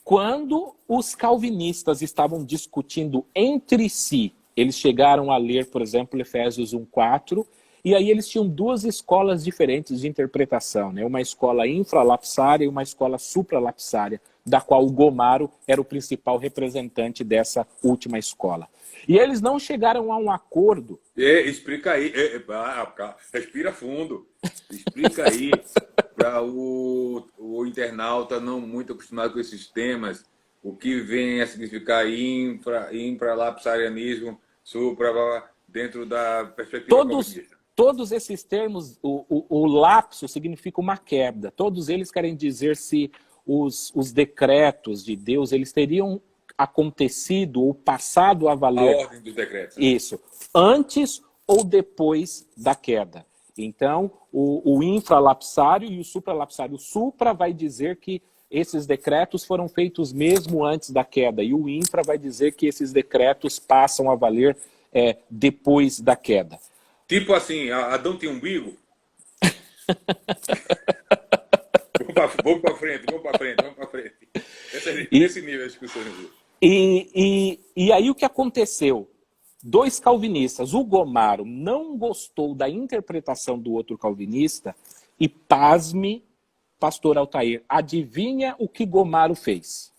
Quando os calvinistas estavam discutindo entre si, eles chegaram a ler, por exemplo, Efésios 1:4, e aí eles tinham duas escolas diferentes de interpretação, né? Uma escola infralapsária e uma escola supralapsária, da qual o Gomaro era o principal representante dessa última escola. E eles não chegaram a um acordo. Explica aí, respira fundo, explica aí para o internauta não muito acostumado com esses temas, o que vem a significar infralapsarianismo, supra, dentro da perspectiva calvinista. Todos esses termos, o lapso significa uma queda. Todos eles querem dizer se os decretos de Deus eles teriam acontecido ou passado a valer. A ordem dos decretos. Isso. Antes ou depois da queda. Então, o infralapsário e o supralapsário. O supra vai dizer que esses decretos foram feitos mesmo antes da queda. E o infra vai dizer que esses decretos passam a valer depois da queda. Tipo assim, Adão tinha umbigo? Vamos para frente. Nesse nível a discussão. E aí o que aconteceu? Dois calvinistas, o Gomaro não gostou da interpretação do outro calvinista e, pasme, pastor Altair, adivinha o que Gomaro fez?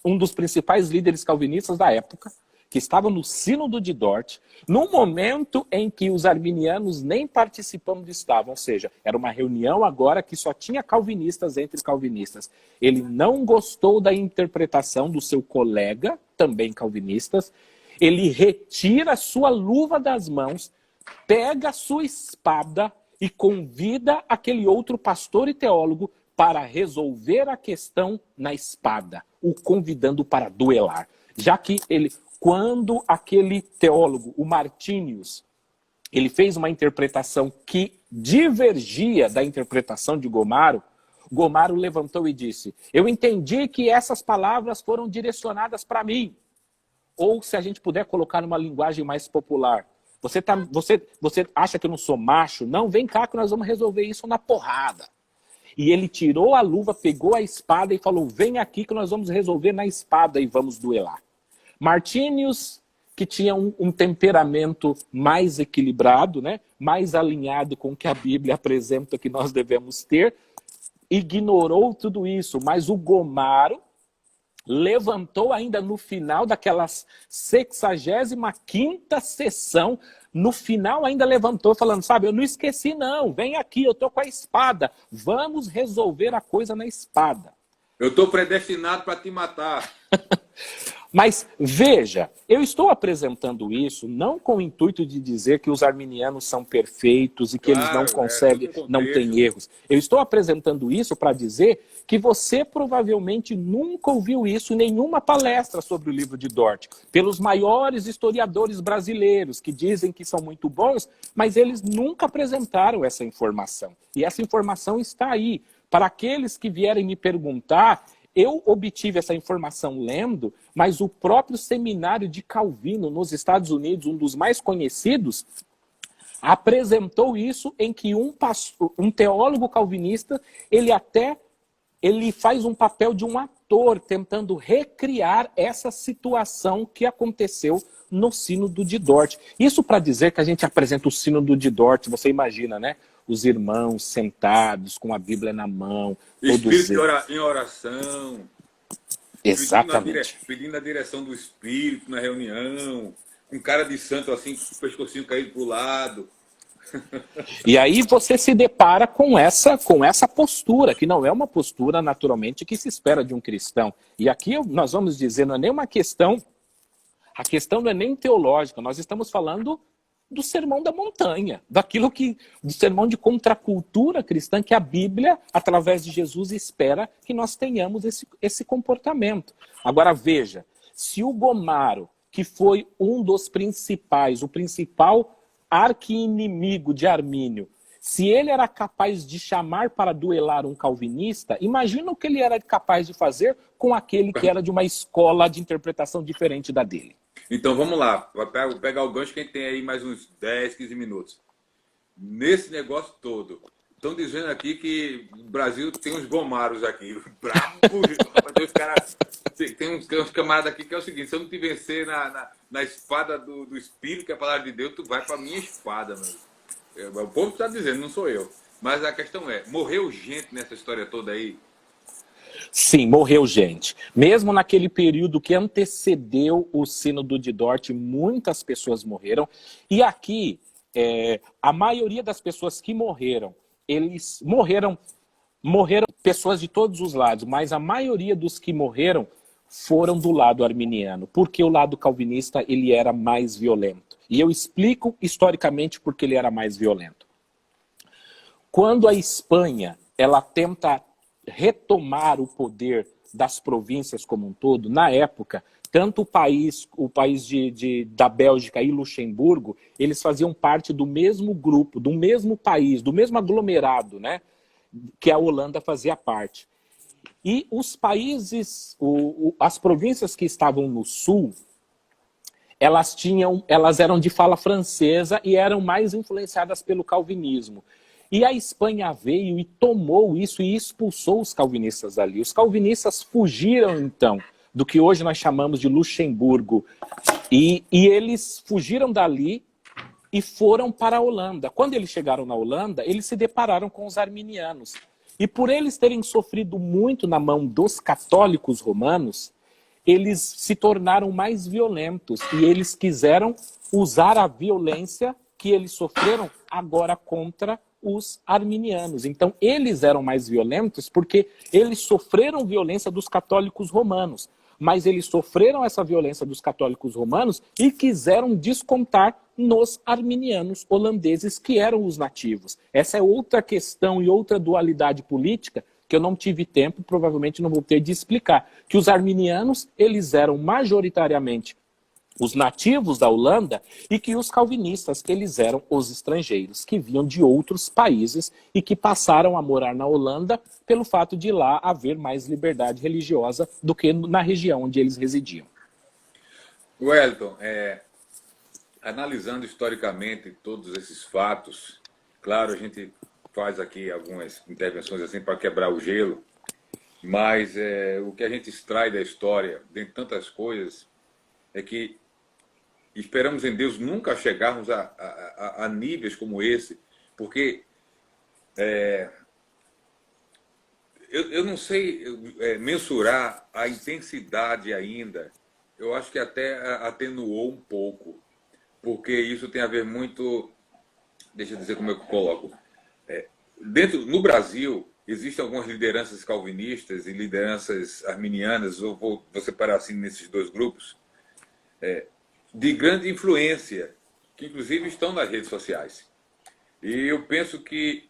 Um dos principais líderes calvinistas da época, que estava no Sínodo de Dort, no momento em que os arminianos nem participando estavam, ou seja, era uma reunião agora que só tinha calvinistas entre calvinistas. Ele não gostou da interpretação do seu colega, também calvinistas, ele retira sua luva das mãos, pega sua espada e convida aquele outro pastor e teólogo para resolver a questão na espada, o convidando para duelar. Já que quando aquele teólogo, o Martinius, ele fez uma interpretação que divergia da interpretação de Gomaro, Gomaro levantou e disse: eu entendi que essas palavras foram direcionadas para mim. Ou, se a gente puder colocar numa linguagem mais popular, você acha que eu não sou macho? Não, vem cá que nós vamos resolver isso na porrada. E ele tirou a luva, pegou a espada e falou: vem aqui que nós vamos resolver na espada e vamos duelar. Martinius, que tinha um temperamento mais equilibrado, né, mais alinhado com o que a Bíblia apresenta que nós devemos ter, ignorou tudo isso, mas o Gomaro levantou ainda no final daquela 65ª sessão, no final ainda levantou falando, sabe, eu não esqueci não, vem aqui, eu tô com a espada, vamos resolver a coisa na espada. Eu estou predestinado para te matar. Mas veja, eu estou apresentando isso não com o intuito de dizer que os arminianos são perfeitos e que eles não conseguem, não têm erros. Eu estou apresentando isso para dizer que você provavelmente nunca ouviu isso em nenhuma palestra sobre o livro de Dort, pelos maiores historiadores brasileiros que dizem que são muito bons, mas eles nunca apresentaram essa informação. E essa informação está aí. Para aqueles que vierem me perguntar, eu obtive essa informação lendo, mas o próprio seminário de Calvino nos Estados Unidos, um dos mais conhecidos, apresentou isso em que um teólogo calvinista, ele faz um papel de um ator tentando recriar essa situação que aconteceu no Sínodo de Dort. Isso para dizer que a gente apresenta o Sínodo de Dort, você imagina, né? Os irmãos sentados com a Bíblia na mão. Espírito em oração. Exatamente. Pedindo a direção do Espírito na reunião. Com cara de santo assim, com o pescocinho caído para o lado. E aí você se depara com essa postura, que não é uma postura naturalmente que se espera de um cristão. E aqui nós vamos dizer, não é nem uma questão, a questão não é nem teológica, nós estamos falando do sermão da montanha, do sermão de contracultura cristã que a Bíblia, através de Jesus, espera que nós tenhamos esse comportamento. Agora veja, se o Gomaro, que foi um dos principais, o principal arqui-inimigo de Armínio, Se ele era capaz de chamar para duelar um calvinista, imagina o que ele era capaz de fazer com aquele que era de uma escola de interpretação diferente da dele. Então vamos lá, vou pegar o gancho que a gente tem aí mais uns 10, 15 minutos. Nesse negócio todo, estão dizendo aqui que o Brasil tem uns gomaros aqui, bravos, os caras... Tem uns camaradas aqui que é o seguinte: se eu não te vencer na espada do Espírito, que é a palavra de Deus, tu vai para a minha espada, mano. O povo está dizendo, não sou eu. Mas a questão é, morreu gente nessa história toda aí? Sim, morreu gente. Mesmo naquele período que antecedeu o Sínodo de Dort, muitas pessoas morreram. E aqui, a maioria das pessoas que morreram, eles morreram pessoas de todos os lados, mas a maioria dos que morreram foram do lado arminiano, porque o lado calvinista ele era mais violento. E eu explico historicamente porque ele era mais violento. Quando a Espanha ela tenta retomar o poder das províncias como um todo, na época, tanto o país da Bélgica e Luxemburgo, eles faziam parte do mesmo grupo, do mesmo país, do mesmo aglomerado, né, que a Holanda fazia parte. E os países, as províncias que estavam no sul, elas eram de fala francesa e eram mais influenciadas pelo calvinismo. E a Espanha veio e tomou isso e expulsou os calvinistas dali. Os calvinistas fugiram, então, do que hoje nós chamamos de Luxemburgo. E eles fugiram dali e foram para a Holanda. Quando eles chegaram na Holanda, eles se depararam com os arminianos. E por eles terem sofrido muito na mão dos católicos romanos, eles se tornaram mais violentos e eles quiseram usar a violência que eles sofreram agora contra os arminianos. Então eles eram mais violentos porque eles sofreram violência dos católicos romanos, mas eles sofreram essa violência dos católicos romanos e quiseram descontar nos arminianos holandeses, que eram os nativos. Essa é outra questão e outra dualidade política que eu não tive tempo, provavelmente não vou ter de explicar. Que os arminianos, eles eram majoritariamente os nativos da Holanda e que os calvinistas, eles eram os estrangeiros, que vinham de outros países e que passaram a morar na Holanda pelo fato de lá haver mais liberdade religiosa do que na região onde eles residiam. Wellington, analisando historicamente todos esses fatos, claro, a gente faz aqui algumas intervenções assim para quebrar o gelo, mas o que a gente extrai da história, dentre tantas coisas, é que esperamos em Deus nunca chegarmos a níveis como esse, porque eu não sei mensurar a intensidade ainda. Eu acho que até atenuou um pouco, porque isso tem a ver muito... Deixa eu dizer como eu coloco. No Brasil, existem algumas lideranças calvinistas e lideranças arminianas, eu vou separar assim nesses dois grupos, de grande influência, que inclusive estão nas redes sociais. E eu penso que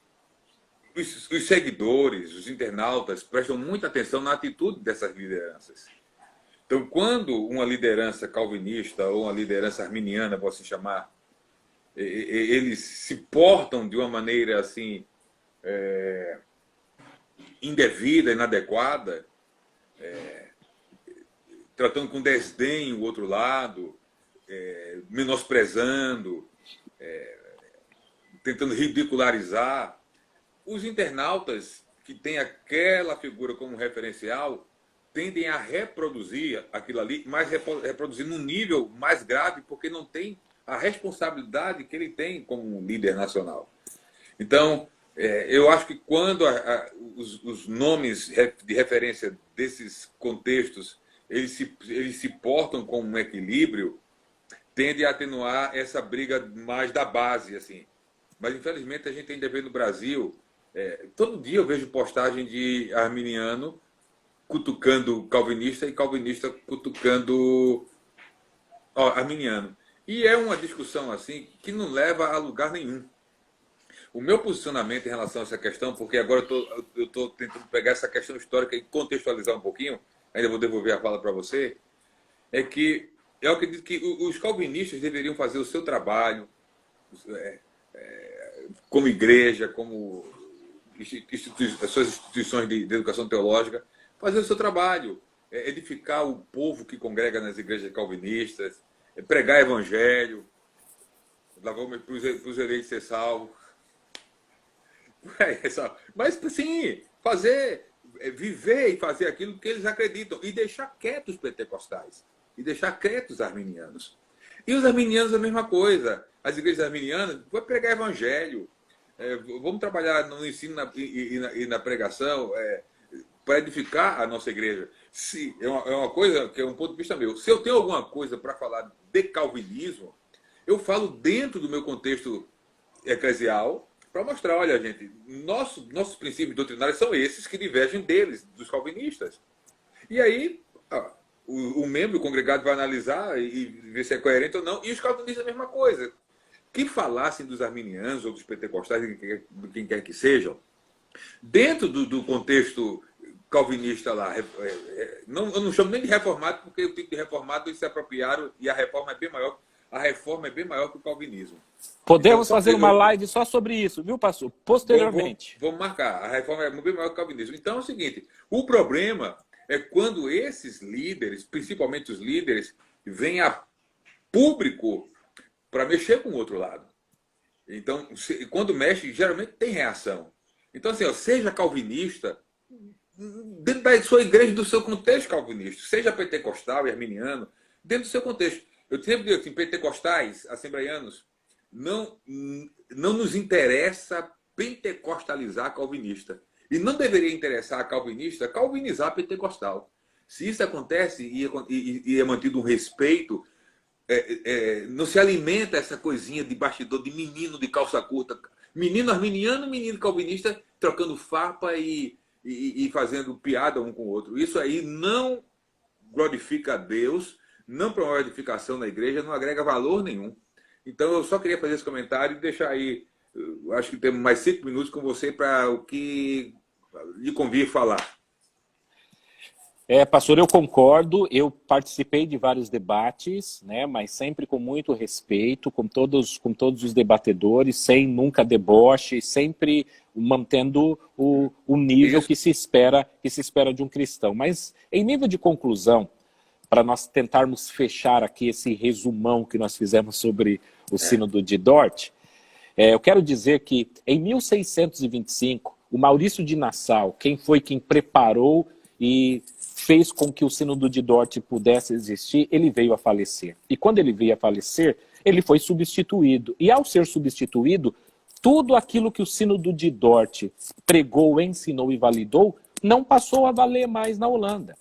os seguidores, os internautas, prestam muita atenção na atitude dessas lideranças. Então, quando uma liderança calvinista ou uma liderança arminiana, vou assim chamar, eles se portam de uma maneira assim indevida, inadequada, tratando com desdém o outro lado, menosprezando, tentando ridicularizar, os internautas que têm aquela figura como referencial tendem a reproduzir aquilo ali, mas reproduzir num nível mais grave, porque não tem a responsabilidade que ele tem como líder nacional. Então, eu acho que quando os nomes de referência desses contextos eles se portam com um equilíbrio, tende a atenuar essa briga mais da base, assim. Mas, infelizmente, a gente ainda vê no Brasil, todo dia eu vejo postagem de arminiano cutucando calvinista e calvinista cutucando arminiano. E é uma discussão assim que não leva a lugar nenhum. O meu posicionamento em relação a essa questão, porque agora eu estou tentando pegar essa questão histórica e contextualizar um pouquinho, ainda vou devolver a fala para você, é que eu acredito que os calvinistas deveriam fazer o seu trabalho, como igreja, como as suas instituições de educação teológica, fazer o seu trabalho, edificar o povo que congrega nas igrejas calvinistas, pregar evangelho, lavar para os eleitos ser salvos. Mas, sim, viver e fazer aquilo que eles acreditam e deixar quietos os pentecostais e deixar quietos os arminianos. E os arminianos a mesma coisa. As igrejas arminianas vão pregar evangelho. Vamos trabalhar no ensino e na pregação para edificar a nossa igreja. É uma coisa que é um ponto de vista meu. Se eu tenho alguma coisa para falar de calvinismo, eu falo dentro do meu contexto eclesial para mostrar, olha, gente, nossos princípios doutrinários são esses que divergem deles, dos calvinistas. E aí, o membro congregado vai analisar e ver se é coerente ou não. E os calvinistas a mesma coisa. Que falassem dos arminianos ou dos pentecostais, de quem quer que sejam, dentro do contexto calvinista lá, eu não chamo nem de reformado, porque o tipo de reformado eles se apropriaram e a reforma é bem maior que o calvinismo. Podemos fazer uma live só sobre isso, viu, pastor? Posteriormente. Vamos marcar. A reforma é bem maior que o calvinismo. Então é o seguinte, o problema é quando esses líderes, principalmente os líderes, vêm a público para mexer com o outro lado. Então, quando mexe, geralmente tem reação. Então, assim, seja calvinista, dentro da sua igreja, do seu contexto calvinista, seja pentecostal e arminiano, dentro do seu contexto. Eu sempre digo assim, pentecostais, assembleianos, não nos interessa pentecostalizar calvinista. E não deveria interessar a calvinista calvinizar pentecostal. Se isso acontece e é mantido um respeito, não se alimenta essa coisinha de bastidor, de menino de calça curta, menino arminiano, menino calvinista, trocando farpa e fazendo piada um com o outro. Isso aí não glorifica a Deus, não promove edificação na igreja, não agrega valor nenhum. Então eu só queria fazer esse comentário e deixar aí, acho que temos mais 5 minutos com você para o que lhe convir falar. Pastor, eu concordo, eu participei de vários debates, né, mas sempre com muito respeito, com todos os debatedores, sem nunca deboche, sempre mantendo o nível que se espera de um cristão. Mas em nível de conclusão, para nós tentarmos fechar aqui esse resumão que nós fizemos sobre o Sínodo de Dort, eu quero dizer que em 1625, o Maurício de Nassau, quem preparou e fez com que o Sínodo de Dort pudesse existir, ele veio a falecer. E quando ele veio a falecer, ele foi substituído. E ao ser substituído, tudo aquilo que o Sínodo de Dort pregou, ensinou e validou, não passou a valer mais na Holanda.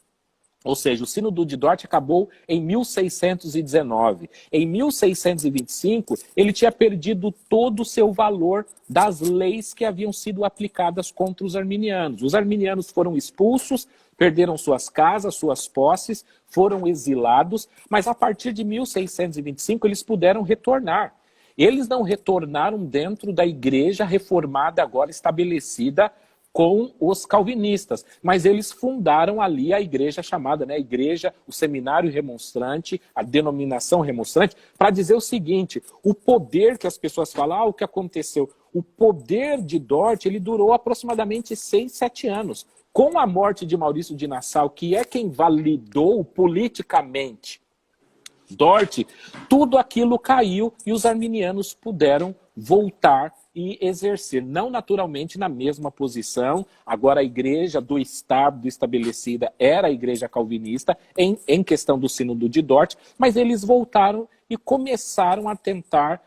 Ou seja, o Sínodo de Dort acabou em 1619. Em 1625, ele tinha perdido todo o seu valor das leis que haviam sido aplicadas contra os arminianos. Os arminianos foram expulsos, perderam suas casas, suas posses, foram exilados, mas a partir de 1625 eles puderam retornar. Eles não retornaram dentro da igreja reformada, agora estabelecida com os calvinistas, mas eles fundaram ali a igreja chamada, né, a igreja, o seminário remonstrante, a denominação remonstrante, para dizer o seguinte: o poder que as pessoas falam, o que aconteceu? O poder de Dort, ele durou aproximadamente 6, 7 anos. Com a morte de Maurício de Nassau, que é quem validou politicamente Dort, tudo aquilo caiu e os arminianos puderam voltar e exercer, não naturalmente na mesma posição. Agora a igreja do Estado estabelecida era a igreja calvinista em questão do Sínodo de Dort, mas eles voltaram e começaram a tentar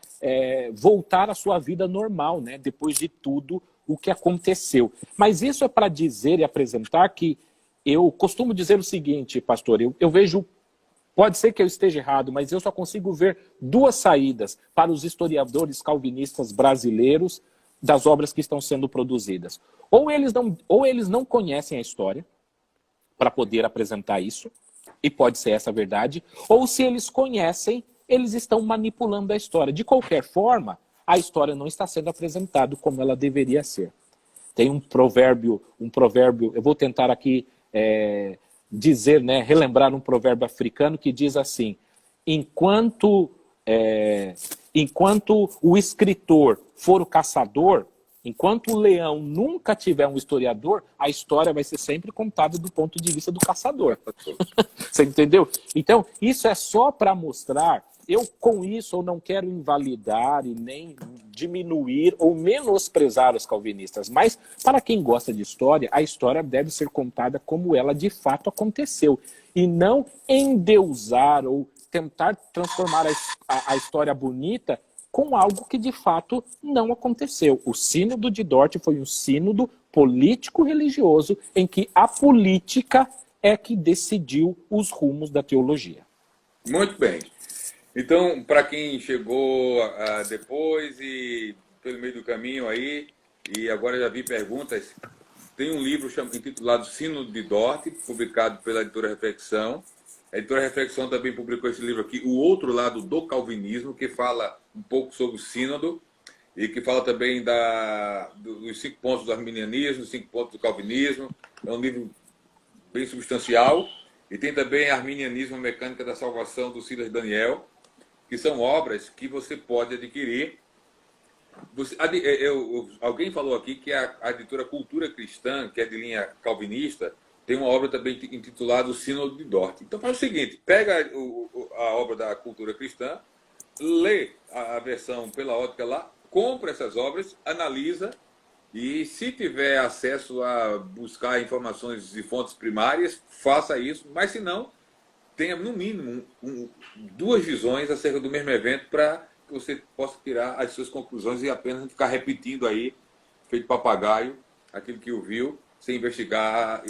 voltar à sua vida normal, né, depois de tudo o que aconteceu. Mas isso é para dizer e apresentar que eu costumo dizer o seguinte, pastor, eu vejo. Pode ser que eu esteja errado, mas eu só consigo ver 2 saídas para os historiadores calvinistas brasileiros das obras que estão sendo produzidas. Ou eles não conhecem a história para poder apresentar isso, e pode ser essa a verdade, ou se eles conhecem, eles estão manipulando a história. De qualquer forma, a história não está sendo apresentada como ela deveria ser. Tem um provérbio, eu vou tentar aqui dizer, né, relembrar um provérbio africano que diz assim: enquanto enquanto o escritor for o caçador, enquanto o leão nunca tiver um historiador, a história vai ser sempre contada do ponto de vista do caçador. Você entendeu? Então, isso é só para mostrar. Eu, com isso, eu não quero invalidar e nem diminuir ou menosprezar os calvinistas, mas para quem gosta de história, a história deve ser contada como ela de fato aconteceu, e não endeusar ou tentar transformar a história bonita com algo que de fato não aconteceu. O sínodo de Dort foi um sínodo político-religioso em que a política é que decidiu os rumos da teologia. Muito bem. Então, para quem chegou depois e pelo meio do caminho aí, e agora já vi perguntas, tem um livro intitulado Sínodo de Dort, publicado pela editora Reflexão. A editora Reflexão também publicou esse livro aqui, O Outro Lado do Calvinismo, que fala um pouco sobre o sínodo e que fala também dos 5 pontos do arminianismo, dos 5 pontos do calvinismo. É um livro bem substancial. E tem também Arminianismo, a Mecânica da Salvação, do Silas Daniel, que são obras que você pode adquirir. Alguém falou aqui que a editora Cultura Cristã, que é de linha calvinista, tem uma obra também intitulada O Sínodo de Dort. Então faz o seguinte, pega a obra da Cultura Cristã, lê a versão pela ótica lá, compra essas obras, analisa, e se tiver acesso a buscar informações de fontes primárias, faça isso, mas se não, tenha no mínimo 2 visões acerca do mesmo evento para que você possa tirar as suas conclusões e apenas ficar repetindo aí, feito papagaio, aquilo que ouviu, sem investigar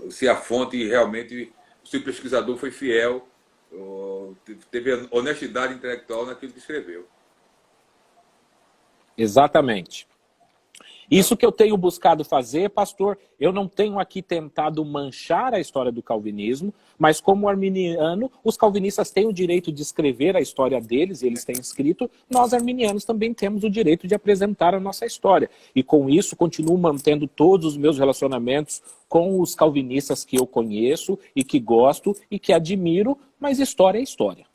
se a fonte realmente, se o pesquisador foi fiel, teve honestidade intelectual naquilo que escreveu. Exatamente. Isso que eu tenho buscado fazer, pastor, eu não tenho aqui tentado manchar a história do calvinismo, mas como arminiano, os calvinistas têm o direito de escrever a história deles, eles têm escrito, nós arminianos também temos o direito de apresentar a nossa história. E com isso, continuo mantendo todos os meus relacionamentos com os calvinistas que eu conheço e que gosto e que admiro, mas história é história.